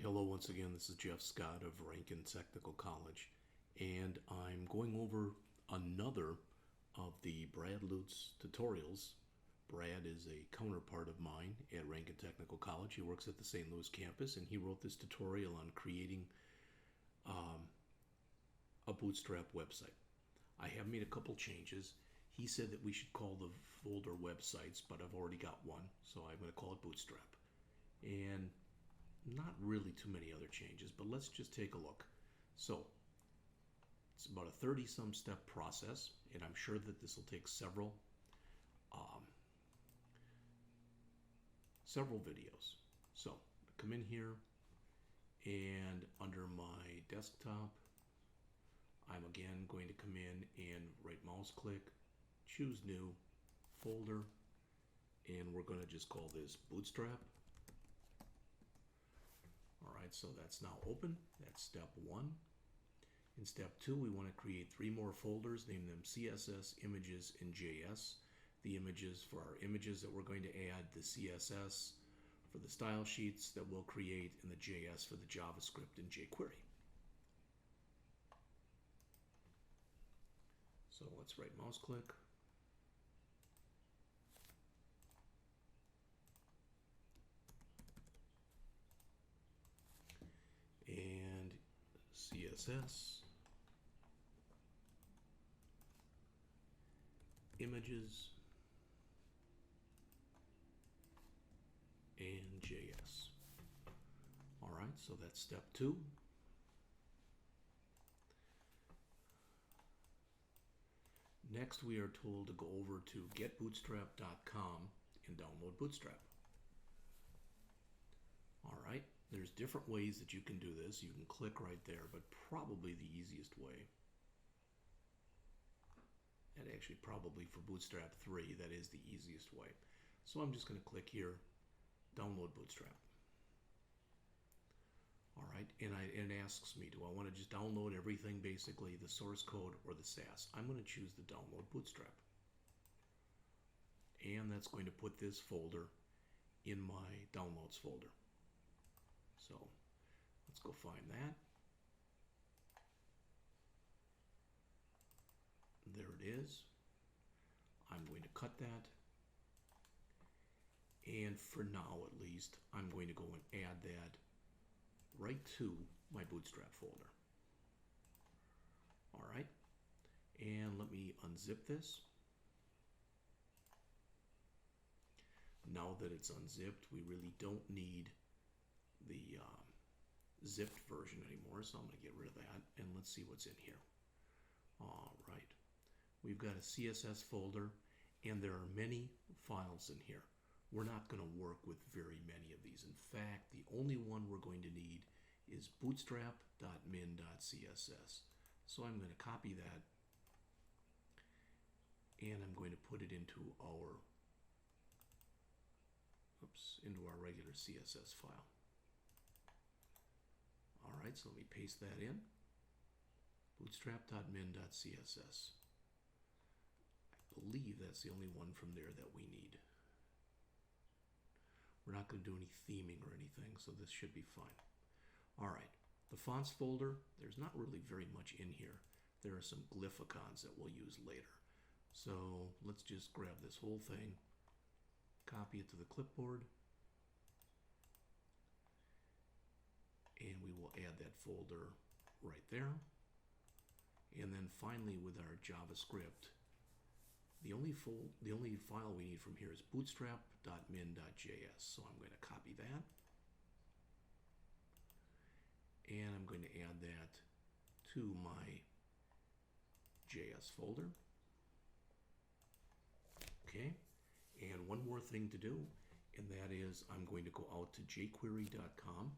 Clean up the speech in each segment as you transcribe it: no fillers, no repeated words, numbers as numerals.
Hello once again, this is Jeff Scott of Rankin Technical College, and I'm going over another of the Brad Lutes tutorials. Brad is a counterpart of mine at Rankin Technical College. He works at the St. Louis campus, and he wrote this tutorial on creating a Bootstrap website. I have made a couple changes. He said that we should call the folder websites, but I've already got one, so I'm going to call it Bootstrap. And not really too many other changes, but let's just take a look. So it's about a 30-some step process, and I'm sure that this will take several videos. So come in here, and under my desktop, I'm again going to come in and right mouse click, choose new, folder, and we're going to just call this Bootstrap. Alright, so that's now open. That's step 1. In step 2, we want to create 3 more folders, name them CSS, Images, and JS. The images for our images that we're going to add, the CSS for the style sheets that we'll create, and the JS for the JavaScript and jQuery. So let's right mouse click. And CSS, images, and JS. All right, so that's step 2. Next, we are told to go over to getbootstrap.com and download Bootstrap. All right, there's different ways that you can do this. You can click right there, but probably the easiest way, and actually probably for Bootstrap 3, that is the easiest way. So I'm just going to click here, download Bootstrap. All right, and it asks me, do I want to just download everything, basically, the source code or the SAS? I'm going to choose the download Bootstrap. And that's going to put this folder in my downloads folder. So let's go find that. There it is. I'm going to cut that. And for now, at least, I'm going to go and add that right to my Bootstrap folder. All right. And let me unzip this. Now that it's unzipped, we really don't need the zipped version anymore, so I'm going to get rid of that, and let's see what's in here. All right, we've got a CSS folder, and there are many files in here. We're not going to work with very many of these. In fact, the only one we're going to need is bootstrap.min.css. So I'm going to copy that, and I'm going to put it into our regular CSS file. All right, so let me paste that in. Bootstrap.min.css. I believe that's the only one from there that we need. We're not going to do any theming or anything, so this should be fine. All right, the fonts folder, there's not really very much in here. There are some glyphicons that we'll use later. So let's just grab this whole thing, copy it to the clipboard, and we will add that folder right there. And then finally, with our JavaScript, the only file we need from here is bootstrap.min.js. So I'm going to copy that, and I'm going to add that to my JS folder. Okay, and one more thing to do, and that is I'm going to go out to jQuery.com.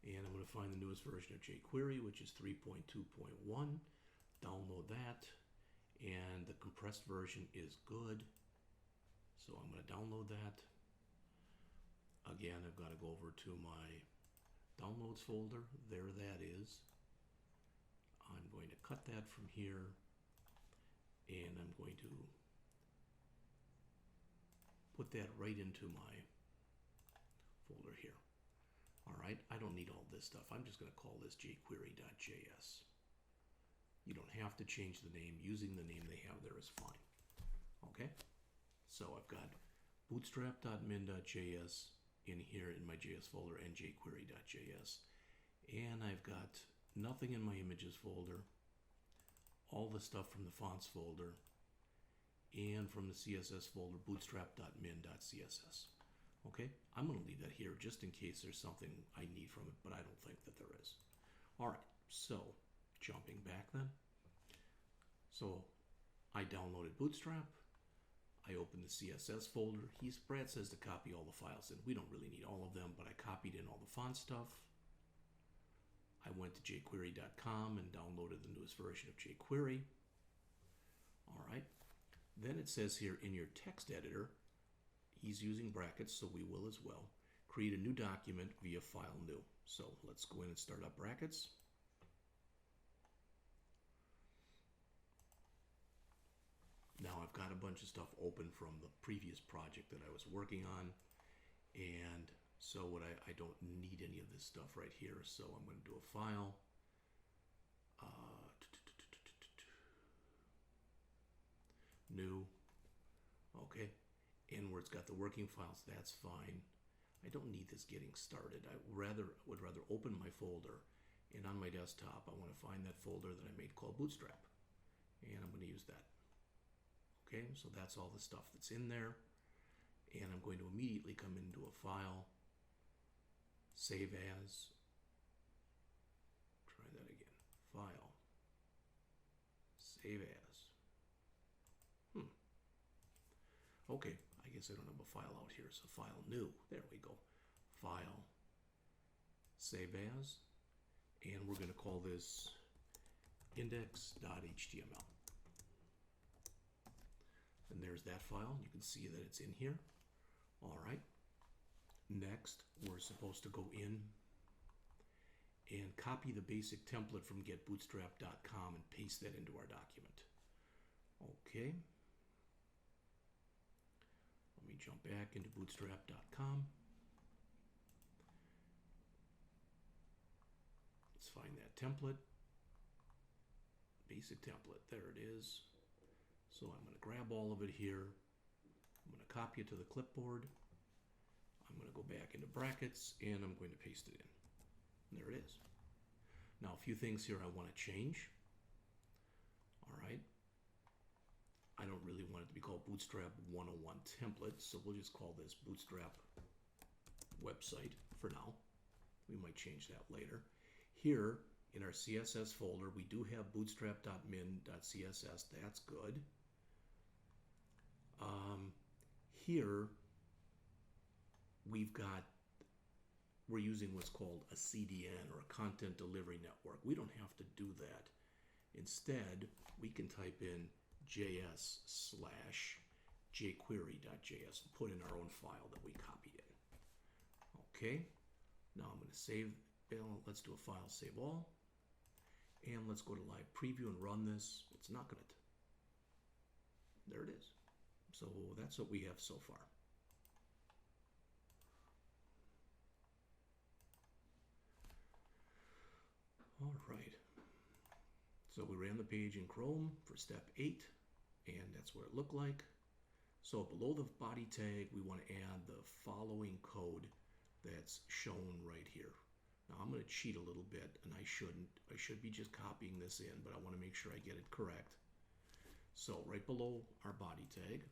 And I'm going to find the newest version of jQuery, which is 3.2.1. Download that. And the compressed version is good. So I'm going to download that. Again, I've got to go over to my downloads folder. There that is. I'm going to cut that from here. And I'm going to put that right into my folder here. All right, I don't need all this stuff. I'm just going to call this jQuery.js. You don't have to change the name. Using the name they have there is fine. Okay, so I've got bootstrap.min.js in here in my JS folder and jQuery.js. And I've got nothing in my images folder, all the stuff from the fonts folder, and from the CSS folder, bootstrap.min.css. Okay, I'm going to leave that here just in case there's something I need from it, but I don't think that there is. All right, so jumping back then. So I downloaded Bootstrap. I opened the CSS folder. Brad says to copy all the files in. We don't really need all of them, but I copied in all the font stuff. I went to jQuery.com and downloaded the newest version of jQuery. All right. Then it says here in your text editor, he's using brackets, so we will as well. Create a new document via file new. So let's go in and start up brackets. Now I've got a bunch of stuff open from the previous project that I was working on. And so I don't need any of this stuff right here. So I'm going to do a file. New. Okay. And where it's got the working files, that's fine. I don't need this getting started. I would rather open my folder, and on my desktop I want to find that folder that I made called Bootstrap, and I'm going to use that. Okay, so that's all the stuff that's in there, and I'm going to immediately come into a file, save as, try that again, file, save as. Okay, I guess I don't have a file out here, so file new, there we go. File, save as, and we're going to call this index.html. And there's that file. You can see that it's in here. All right. Next, we're supposed to go in and copy the basic template from getbootstrap.com and paste that into our document. Okay. Let me jump back into bootstrap.com. Let's find that template. Basic template. There it is. So I'm going to grab all of it here. I'm going to copy it to the clipboard. I'm going to go back into brackets and I'm going to paste it in. And there it is. Now a few things here I want to change. All right. I don't really want it to be called Bootstrap 101 template, so we'll just call this Bootstrap website for now. We might change that later. Here in our CSS folder, we do have bootstrap.min.css. That's good. Here we're using what's called a CDN, or a content delivery network. We don't have to do that. Instead, we can type in js/jQuery.js and put in our own file that we copied in. Okay, now I'm going to save. Let's do a file save all, and let's go to live preview and run this. It's not going to. There it is. So that's what we have so far. All right. So we ran the page in Chrome for step 8, and that's what it looked like. So below the body tag, we want to add the following code that's shown right here. Now I'm going to cheat a little bit, and I shouldn't. I should be just copying this in, but I want to make sure I get it correct. So right below our body tag,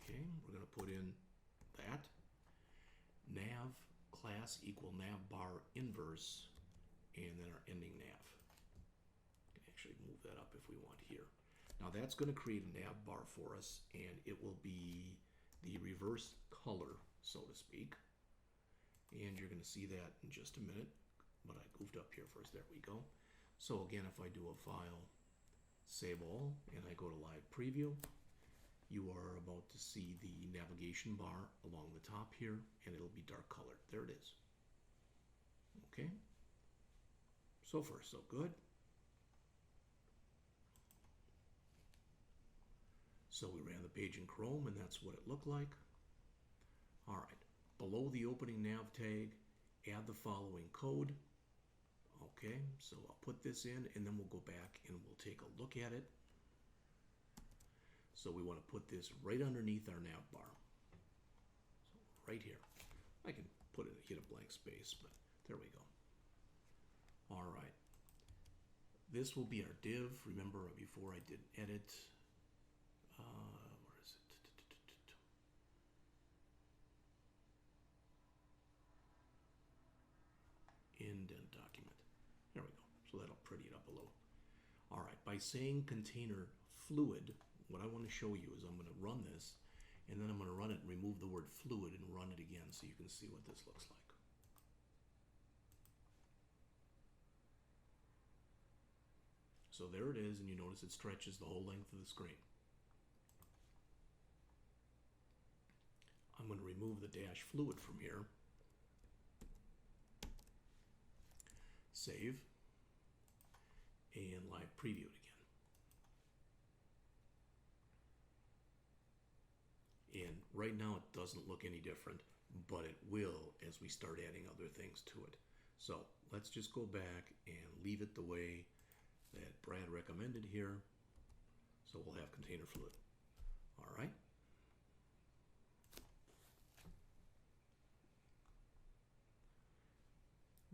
okay, we're going to put in that nav class equal nav bar inverse, and then our ending nav. We can actually move that up if we want here. Now that's going to create a nav bar for us, and it will be the reverse color, so to speak. And you're going to see that in just a minute, but I goofed up here first. There we go. So again, if I do a file, save all, and I go to live preview, you are about to see the navigation bar along the top here, and it'll be dark colored. There it is. Okay. So far, so good. So we ran the page in Chrome, and that's what it looked like. All right, below the opening nav tag, add the following code. Okay, so I'll put this in, and then we'll go back and we'll take a look at it. So we want to put this right underneath our nav bar. So right here. I can hit a blank space, but there we go. All right. This will be our div. Remember, before I did edit, where is it? Indent document. There we go. So that'll pretty it up a little. All right. By saying container fluid, what I want to show you is I'm going to run this, and then I'm going to run it and remove the word fluid and run it again so you can see what this looks like. So there it is, and you notice it stretches the whole length of the screen. I'm going to remove the dash fluid from here. Save. And live preview it again. And right now it doesn't look any different, but it will as we start adding other things to it. So let's just go back and leave it the way that Brad recommended here. So we'll have container fluid. All right.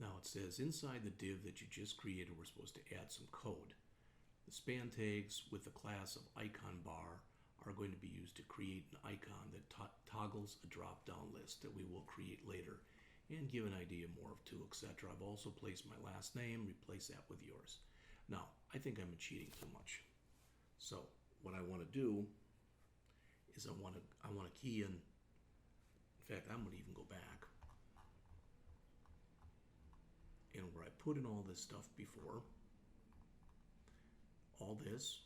Now it says inside the div that you just created, we're supposed to add some code. The span tags with the class of icon bar are going to be used to create an icon that toggles a drop-down list that we will create later and give an idea more of to, etc. I've also placed my last name, replace that with yours. Now, I think I'm cheating too much. So what I want to do is I want to key in fact, I'm going to even go back. And where I put in all this stuff before, all this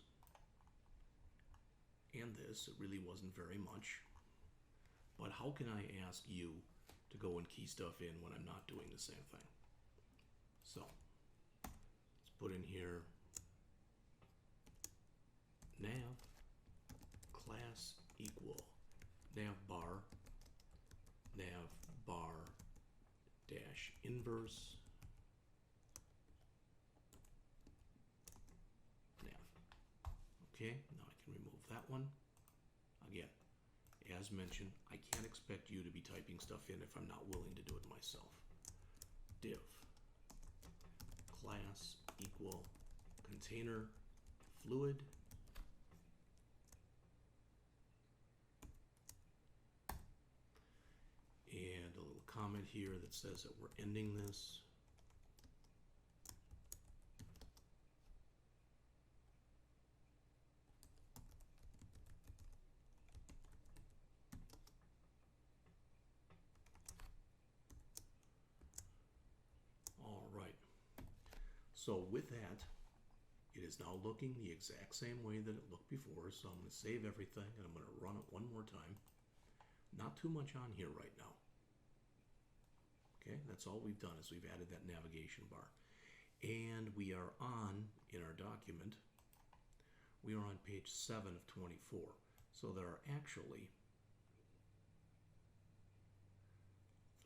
and this, it really wasn't very much. But how can I ask you to go and key stuff in when I'm not doing the same thing? So let's put in here nav class equal nav bar dash inverse nav. Okay, now I can remove that one. Again, as mentioned, I can't expect you to be typing stuff in if I'm not willing to do it myself. Div class equal container fluid and a little comment here that says that we're ending this. All right. So with that, it is now looking the exact same way that it looked before. So I'm going to save everything and I'm going to run it one more time. Not too much on here right now. Okay, that's all we've done is we've added that navigation bar. And we are on, in our document, we are on page 7 of 24. So there are actually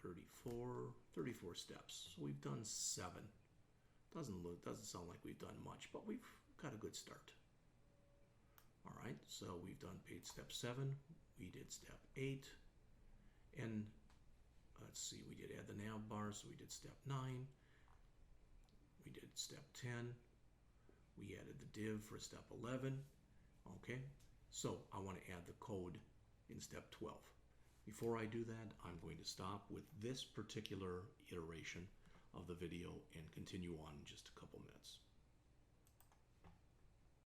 34 steps. So we've done 7. Doesn't sound like we've done much, but we've got a good start. All right, so we've done page step 7. We did step 8. And let's see, we did add the nav bar, so we did step 9. We did step 10. We added the div for step 11. Okay, so I want to add the code in step 12. Before I do that, I'm going to stop with this particular iteration of the video and continue on in just a couple minutes.